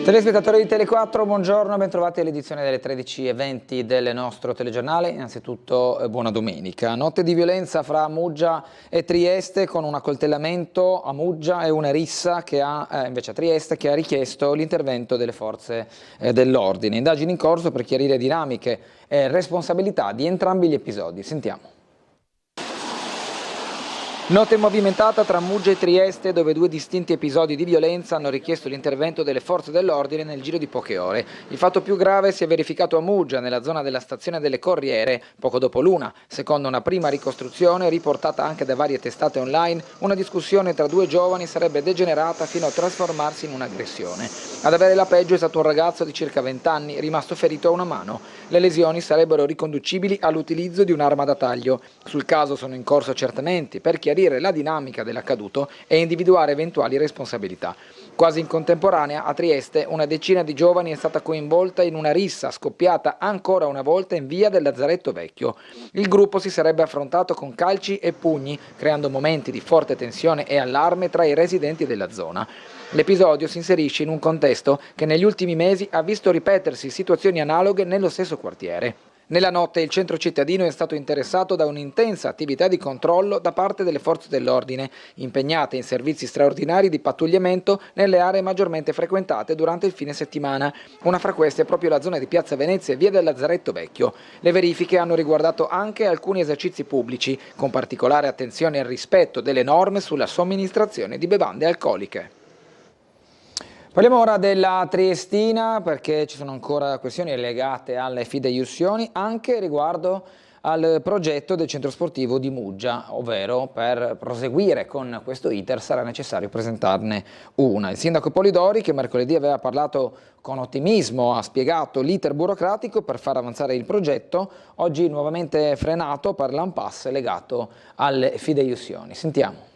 Telespettatori di Tele4, buongiorno, bentrovati all'edizione delle 13:20 del nostro telegiornale. Innanzitutto buona domenica. Notte di violenza fra Muggia e Trieste con un accoltellamento a Muggia e una rissa che invece a Trieste, che ha richiesto l'intervento delle forze dell'ordine. Indagini in corso per chiarire dinamiche e responsabilità di entrambi gli episodi. Sentiamo. Notte movimentata tra Muggia e Trieste, dove due distinti episodi di violenza hanno richiesto l'intervento delle forze dell'ordine nel giro di poche ore. Il fatto più grave si è verificato a Muggia, nella zona della stazione delle Corriere, poco dopo l'una. Secondo una prima ricostruzione, riportata anche da varie testate online, una discussione tra due giovani sarebbe degenerata fino a trasformarsi in un'aggressione. Ad avere la peggio è stato un ragazzo di circa 20 anni, rimasto ferito a una mano. Le lesioni sarebbero riconducibili all'utilizzo di un'arma da taglio. Sul caso sono in corso accertamenti per chiarire la dinamica dell'accaduto e individuare eventuali responsabilità. Quasi in contemporanea a Trieste una decina di giovani è stata coinvolta in una rissa scoppiata ancora una volta in via del Lazzaretto Vecchio. Il gruppo si sarebbe affrontato con calci e pugni, creando momenti di forte tensione e allarme tra i residenti della zona. L'episodio si inserisce in un contesto che negli ultimi mesi ha visto ripetersi situazioni analoghe nello stesso quartiere. Nella notte il centro cittadino è stato interessato da un'intensa attività di controllo da parte delle forze dell'ordine, impegnate in servizi straordinari di pattugliamento nelle aree maggiormente frequentate durante il fine settimana. Una fra queste è proprio la zona di Piazza Venezia e via del Lazzaretto Vecchio. Le verifiche hanno riguardato anche alcuni esercizi pubblici, con particolare attenzione al rispetto delle norme sulla somministrazione di bevande alcoliche. Parliamo ora della Triestina, perché ci sono ancora questioni legate alle fideiussioni anche riguardo al progetto del centro sportivo di Muggia, ovvero per proseguire con questo iter sarà necessario presentarne una. Il sindaco Polidori, che mercoledì aveva parlato con ottimismo, ha spiegato l'iter burocratico per far avanzare il progetto, oggi nuovamente frenato per l'impasse legato alle fideiussioni. Sentiamo.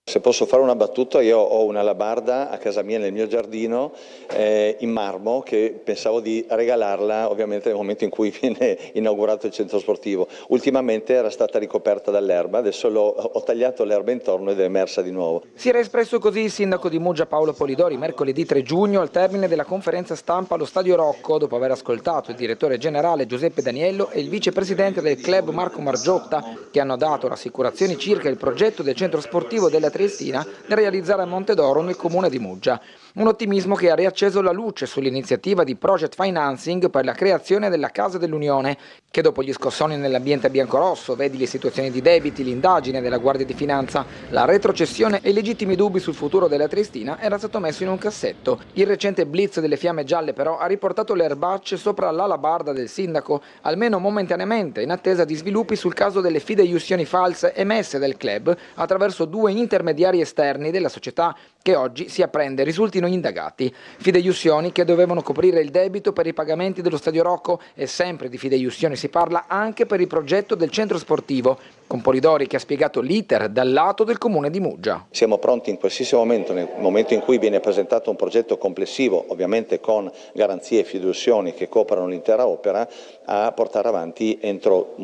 Se posso fare una battuta, io ho una alabarda a casa mia nel mio giardino in marmo che pensavo di regalarla ovviamente nel momento in cui viene inaugurato il centro sportivo. Ultimamente era stata ricoperta dall'erba, adesso ho tagliato l'erba intorno ed è emersa di nuovo. Si era espresso così il sindaco di Muggia Paolo Polidori mercoledì 3 giugno al termine della conferenza stampa allo Stadio Rocco, dopo aver ascoltato il direttore generale Giuseppe Daniello e il vicepresidente del club Marco Margiotta, che hanno dato rassicurazioni circa il progetto del centro sportivo della Triestina da realizzare a Montedoro nel comune di Muggia. Un ottimismo che ha riacceso la luce sull'iniziativa di Project Financing per la creazione della Casa dell'Unione, che dopo gli scossoni nell'ambiente biancorosso, vedi le situazioni di debiti, l'indagine della Guardia di Finanza, la retrocessione e i legittimi dubbi sul futuro della Triestina, era stato messo in un cassetto. Il recente blitz delle fiamme gialle però ha riportato le erbacce sopra l'alabarda del sindaco, almeno momentaneamente, in attesa di sviluppi sul caso delle fideiussioni false emesse dal club attraverso due intermediari esterni della società che oggi si apprende risultino indagati. Fideiussioni che dovevano coprire il debito per i pagamenti dello Stadio Rocco, e sempre di fideiussioni si parla anche per il progetto del centro sportivo, con Polidori che ha spiegato l'iter dal lato del comune di Muggia. Siamo pronti in qualsiasi momento, nel momento in cui viene presentato un progetto complessivo, ovviamente con garanzie e fideiussioni che coprano l'intera opera, a portare avanti entro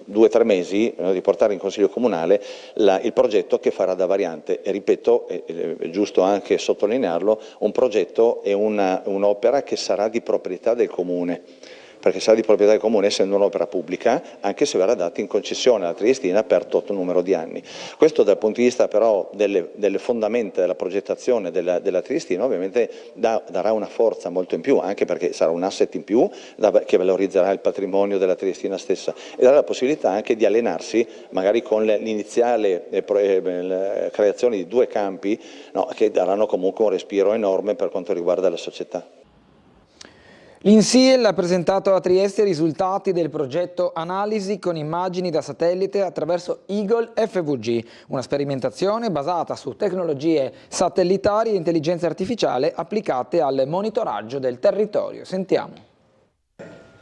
2 o 3 mesi, di portare in Consiglio Comunale il progetto che farà da variante. E ripeto, è giusto anche sottolinearlo, un progetto è un'opera che sarà di proprietà del Comune, perché sarà di proprietà del Comune essendo un'opera pubblica, anche se verrà data in concessione alla Triestina per tot numero di anni. Questo dal punto di vista però delle fondamenta della progettazione della Triestina ovviamente darà una forza molto in più, anche perché sarà un asset in più che valorizzerà il patrimonio della Triestina stessa e darà la possibilità anche di allenarsi magari con l'iniziale creazione di 2 campi, che daranno comunque un respiro enorme per quanto riguarda la società. L'INSIL ha presentato a Trieste i risultati del progetto Analisi con immagini da satellite attraverso Eagle FVG, una sperimentazione basata su tecnologie satellitari e intelligenza artificiale applicate al monitoraggio del territorio. Sentiamo.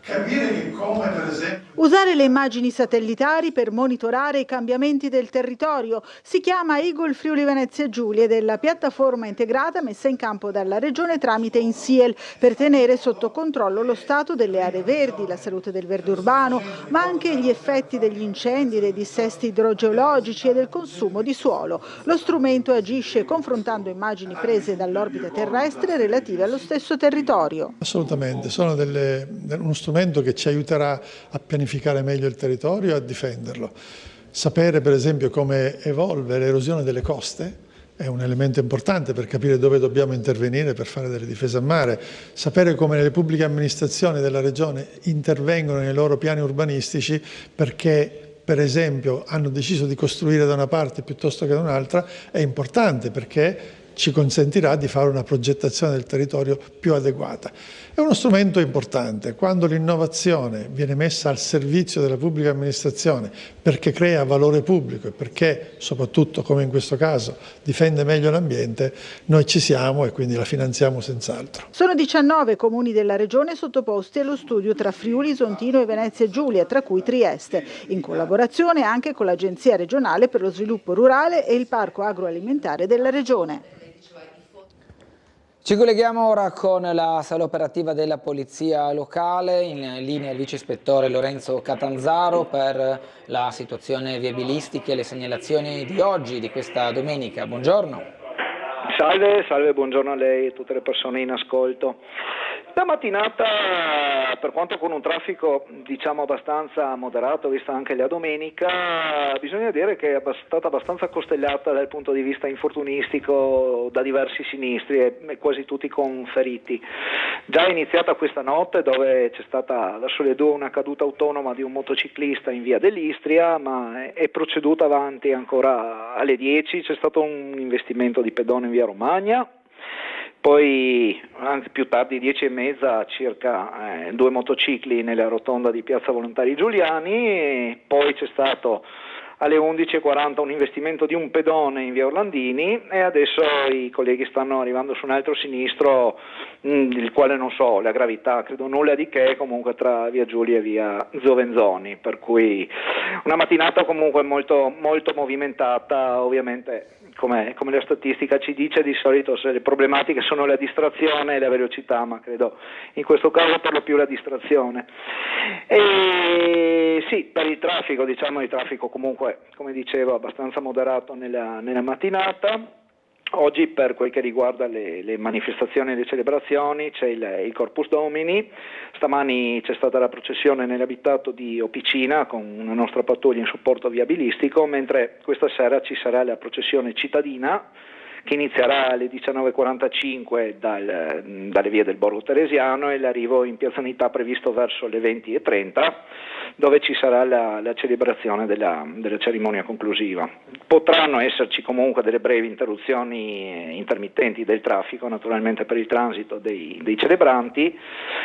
capire che come per esempio usare le immagini satellitari per monitorare i cambiamenti del territorio si chiama Eagle Friuli Venezia Giulia ed è la piattaforma integrata messa in campo dalla Regione tramite INSIEL per tenere sotto controllo lo stato delle aree verdi, la salute del verde urbano, ma anche gli effetti degli incendi, dei dissesti idrogeologici e del consumo di suolo. Lo strumento agisce confrontando immagini prese dall'orbita terrestre relative allo stesso territorio. assolutamente sono uno strumento che ci aiuterà a pianificare meglio il territorio e a difenderlo. Sapere per esempio come evolve l'erosione delle coste è un elemento importante per capire dove dobbiamo intervenire per fare delle difese a mare. Sapere come le pubbliche amministrazioni della Regione intervengono nei loro piani urbanistici perché per esempio hanno deciso di costruire da una parte piuttosto che da un'altra è importante perché ci consentirà di fare una progettazione del territorio più adeguata. È uno strumento importante quando l'innovazione viene messa al servizio della pubblica amministrazione perché crea valore pubblico e perché, soprattutto come in questo caso, difende meglio l'ambiente, noi ci siamo e quindi la finanziamo senz'altro. Sono 19 comuni della regione sottoposti allo studio tra Friuli, Isontino e Venezia Giulia, tra cui Trieste, in collaborazione anche con l'Agenzia regionale per lo sviluppo rurale e il Parco agroalimentare della regione. Ci colleghiamo ora con la sala operativa della Polizia Locale, in linea il vice ispettore Lorenzo Catanzaro per la situazione viabilistica e le segnalazioni di oggi, di questa domenica. Buongiorno. Salve, buongiorno a lei e a tutte le persone in ascolto. La mattinata, per quanto con un traffico diciamo abbastanza moderato, vista anche la domenica, bisogna dire che è stata abbastanza costellata dal punto di vista infortunistico da diversi sinistri e quasi tutti con feriti. Già è iniziata questa notte dove c'è stata verso le 2 una caduta autonoma di un motociclista in via dell'Istria, ma è proceduta avanti ancora alle 10, c'è stato un investimento di pedone in via Romagna. Poi anche più tardi 10:30 circa 2 motocicli nella rotonda di Piazza Volontari Giuliani, poi c'è stato alle 11:40 un investimento di un pedone in via Orlandini e adesso i colleghi stanno arrivando su un altro sinistro, il quale non so la gravità, credo nulla di che, comunque tra via Giulia e via Zovenzoni, per cui una mattinata comunque molto, molto movimentata. Ovviamente come la statistica ci dice, di solito se le problematiche sono la distrazione e la velocità, ma credo in questo caso per lo più la distrazione. E sì, per il traffico comunque, come dicevo, abbastanza moderato nella mattinata. Oggi per quel che riguarda le manifestazioni e le celebrazioni c'è il Corpus Domini, stamani c'è stata la processione nell'abitato di Opicina con una nostra pattuglia in supporto viabilistico, mentre questa sera ci sarà la processione cittadina che inizierà alle 19:45 dalle vie del Borgo Teresiano e l'arrivo in Piazza Unità previsto verso le 20:30, dove ci sarà la celebrazione della cerimonia conclusiva. Potranno esserci comunque delle brevi interruzioni intermittenti del traffico, naturalmente per il transito dei celebranti,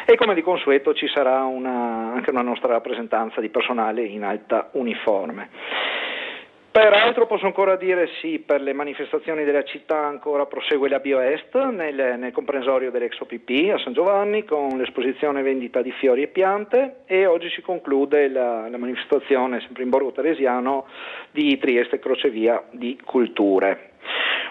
e come di consueto ci sarà anche una nostra rappresentanza di personale in alta uniforme. Peraltro posso ancora dire sì, per le manifestazioni della città ancora prosegue la BioEst nel comprensorio dell'ex OPP a San Giovanni con l'esposizione vendita di fiori e piante, e oggi si conclude la manifestazione sempre in Borgo Teresiano di Trieste Crocevia di Culture.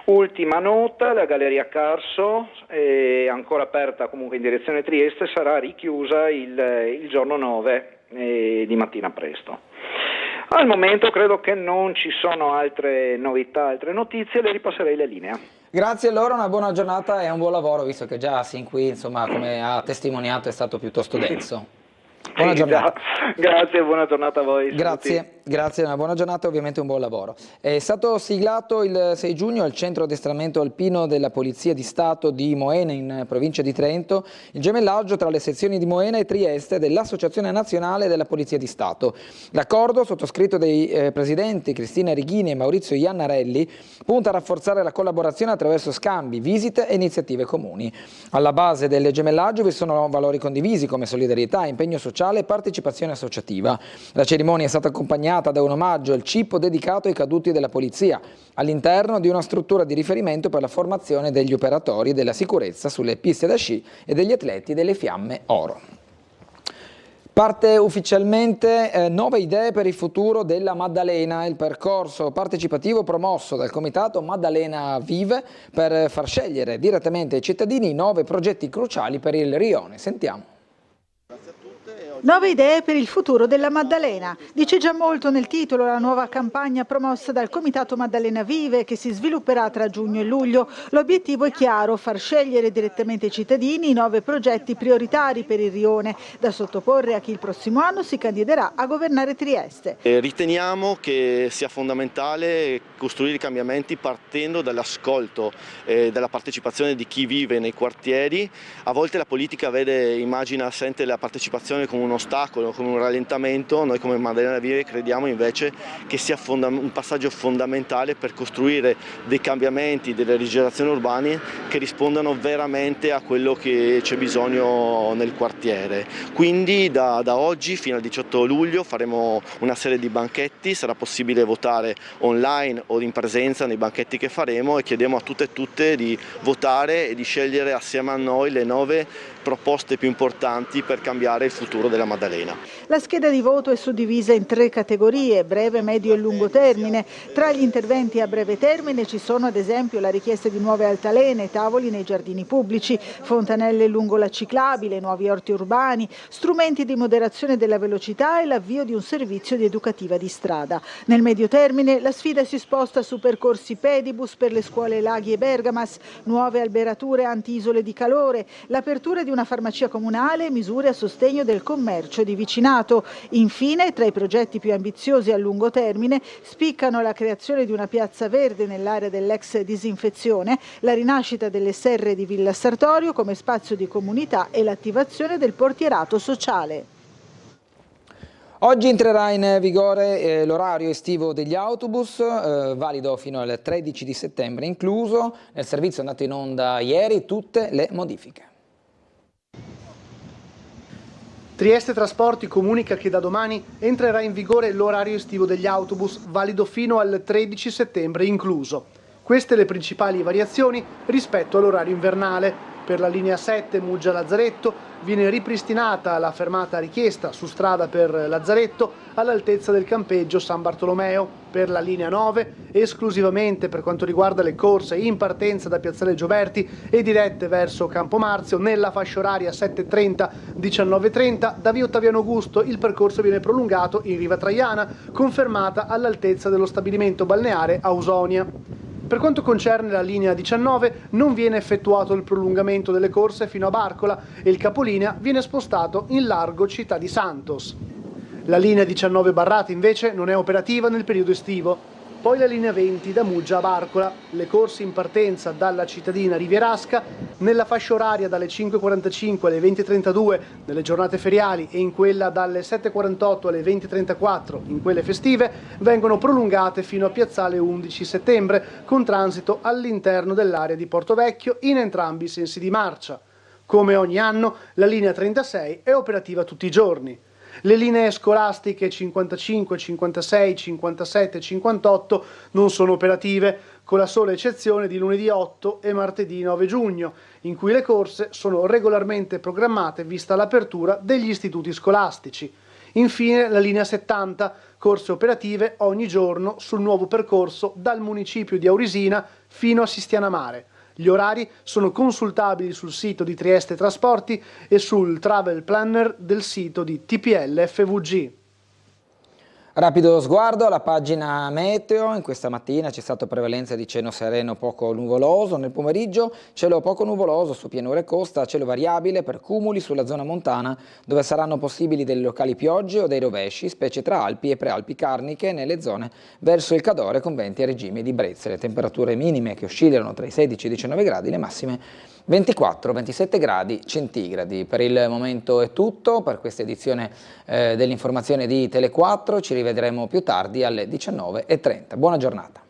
Ultima nota, la Galleria Carso è ancora aperta comunque in direzione Trieste, sarà richiusa il giorno 9 di mattina presto. Al momento credo che non ci sono altre novità, altre notizie, le ripasserei la linea. Grazie allora, una buona giornata e un buon lavoro, visto che già sin qui, insomma, come ha testimoniato, è stato piuttosto denso. Buona giornata. Grazie, buona giornata a voi. Grazie, una buona giornata e ovviamente un buon lavoro. È stato siglato il 6 giugno al centro addestramento alpino della Polizia di Stato di Moena in provincia di Trento il gemellaggio tra le sezioni di Moena e Trieste dell'Associazione Nazionale della Polizia di Stato. L'accordo, sottoscritto dai presidenti Cristina Righini e Maurizio Iannarelli, punta a rafforzare la collaborazione attraverso scambi, visite e iniziative comuni. Alla base del gemellaggio vi sono valori condivisi come solidarietà, impegno sociale e partecipazione associativa. La cerimonia è stata accompagnata da un omaggio al cippo dedicato ai caduti della polizia, all'interno di una struttura di riferimento per la formazione degli operatori della sicurezza sulle piste da sci e degli atleti delle Fiamme Oro. Parte ufficialmente Nuove idee per il futuro della Maddalena, il percorso partecipativo promosso dal comitato Maddalena Vive per far scegliere direttamente ai cittadini 9 progetti cruciali per il rione. Sentiamo. Nuove idee per il futuro della Maddalena. Dice già molto nel titolo la nuova campagna promossa dal Comitato Maddalena Vive che si svilupperà tra giugno e luglio. L'obiettivo è chiaro, far scegliere direttamente ai cittadini i 9 progetti prioritari per il rione, da sottoporre a chi il prossimo anno si candiderà a governare Trieste. Riteniamo che sia fondamentale costruire i cambiamenti partendo dall'ascolto e dalla partecipazione di chi vive nei quartieri. A volte la politica immagina assente la partecipazione come un ostacolo, come un rallentamento. Noi come Maddalena Vive crediamo invece che sia un passaggio fondamentale per costruire dei cambiamenti, delle rigenerazioni urbane che rispondano veramente a quello che c'è bisogno nel quartiere. Quindi da oggi fino al 18 luglio faremo una serie di banchetti, sarà possibile votare online o in presenza nei banchetti che faremo, e chiediamo a tutte e tutte di votare e di scegliere assieme a noi le 9 proposte più importanti per cambiare il futuro della Maddalena. La scheda di voto è suddivisa in 3 categorie, breve, medio e lungo termine. Tra gli interventi a breve termine ci sono ad esempio la richiesta di nuove altalene, tavoli nei giardini pubblici, fontanelle lungo la ciclabile, nuovi orti urbani, strumenti di moderazione della velocità e l'avvio di un servizio di educativa di strada. Nel medio termine la sfida si sposta su percorsi pedibus per le scuole Laghi e Bergamas, nuove alberature anti-isole di calore, l'apertura di una farmacia comunale, misure a sostegno del commercio di vicinato. Infine, tra i progetti più ambiziosi a lungo termine, spiccano la creazione di una piazza verde nell'area dell'ex disinfezione, la rinascita delle serre di Villa Sartorio come spazio di comunità e l'attivazione del portierato sociale. Oggi entrerà in vigore l'orario estivo degli autobus, valido fino al 13 di settembre incluso. Nel servizio è andato in onda ieri tutte le modifiche. Trieste Trasporti comunica che da domani entrerà in vigore l'orario estivo degli autobus, valido fino al 13 settembre incluso. Queste le principali variazioni rispetto all'orario invernale. Per la linea 7 Muggia-Lazzaretto viene ripristinata la fermata richiesta su strada per Lazzaretto all'altezza del campeggio San Bartolomeo. Per la linea 9, esclusivamente per quanto riguarda le corse in partenza da Piazzale Gioberti e dirette verso Campomarzio, nella fascia oraria 7:30-19:30, da via Ottaviano Augusto il percorso viene prolungato in Riva Traiana, confermata all'altezza dello stabilimento balneare Ausonia. Per quanto concerne la linea 19 non viene effettuato il prolungamento delle corse fino a Barcola e il capolinea viene spostato in largo Città di Santos. La linea 19 Barrate invece non è operativa nel periodo estivo. Poi la linea 20 da Muggia a Barcola, le corse in partenza dalla cittadina rivierasca nella fascia oraria dalle 5:45 alle 20:32 nelle giornate feriali e in quella dalle 7:48 alle 20:34 in quelle festive vengono prolungate fino a Piazzale 11 settembre con transito all'interno dell'area di Portovecchio in entrambi i sensi di marcia. Come ogni anno la linea 36 è operativa tutti i giorni. Le linee scolastiche 55, 56, 57 e 58 non sono operative, con la sola eccezione di lunedì 8 e martedì 9 giugno, in cui le corse sono regolarmente programmate vista l'apertura degli istituti scolastici. Infine la linea 70, corse operative ogni giorno sul nuovo percorso dal municipio di Aurisina fino a Sistiana Mare. Gli orari sono consultabili sul sito di Trieste Trasporti e sul travel planner del sito di TPL FVG. Rapido sguardo alla pagina meteo. In questa mattina c'è stata prevalenza di cielo sereno poco nuvoloso, nel pomeriggio cielo poco nuvoloso su pianura e costa, cielo variabile per cumuli sulla zona montana dove saranno possibili delle locali piogge o dei rovesci, specie tra Alpi e Prealpi Carniche nelle zone verso il Cadore con venti a regime di brezze. Le temperature minime che oscillano tra i 16 e i 19 gradi, le massime 24-27 gradi centigradi. Per il momento è tutto per questa edizione dell'informazione di Tele4, ci rivedremo più tardi alle 19:30. Buona giornata.